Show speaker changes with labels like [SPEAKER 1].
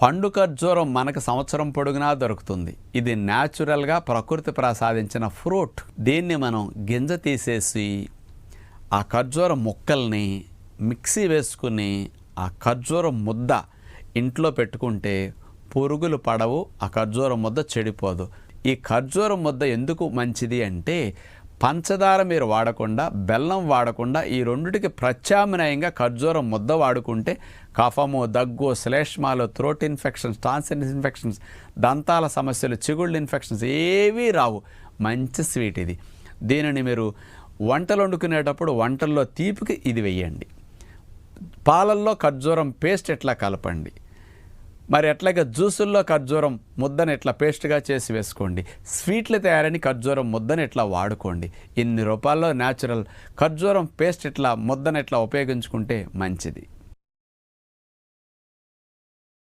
[SPEAKER 1] పండు ఖర్జూరం మనకు సంవత్సరం పొడుగునా దొరుకుతుంది. ఇది న్యాచురల్గా ప్రకృతి ప్రసాదించిన ఫ్రూట్. దీన్ని మనం గింజ తీసేసి ఆ ఖర్జూరం ముక్కల్ని మిక్సీ వేసుకుని ఆ ఖర్జూరం ముద్ద ఇంట్లో పెట్టుకుంటే పురుగులు పడవు, ఆ ఖర్జూరం ముద్ద చెడిపోదు. ఈ ఖర్జూరం ముద్ద ఎందుకు మంచిది అంటే పంచదార మీరు వాడకుండా, బెల్లం వాడకుండా ఈ రెండిటికి ప్రత్యామ్నాయంగా ఖర్జూరం ముద్ద వాడుకుంటే కఫము, దగ్గు, శ్లేష్మాలు, థ్రోట్ ఇన్ఫెక్షన్స్, టాన్సిల్ ఇన్ఫెక్షన్స్, దంతాల సమస్యలు, చిగుళ్ళు ఇన్ఫెక్షన్స్ ఏవీ రావు. మంచి స్వీట్ ఇది. దీనిని మీరు వంటలు వండుకునేటప్పుడు వంటల్లో తీపికి ఇది వేయండి. పాలల్లో ఖర్జూరం పేస్ట్ ఎట్లా కలపండి, మరి అట్లాగే జ్యూసుల్లో ఖర్జూరం ముద్దని ఇట్లా పేస్ట్గా చేసి వేసుకోండి. స్వీట్లు తయారని ఖర్జూరం ముద్దని ఇట్లా వాడుకోండి. ఇన్ని రూపాయల్లో న్యాచురల్ ఖర్జూరం పేస్ట్ ఇట్లా ముద్దని ఇట్లా ఉపయోగించుకుంటే మంచిది.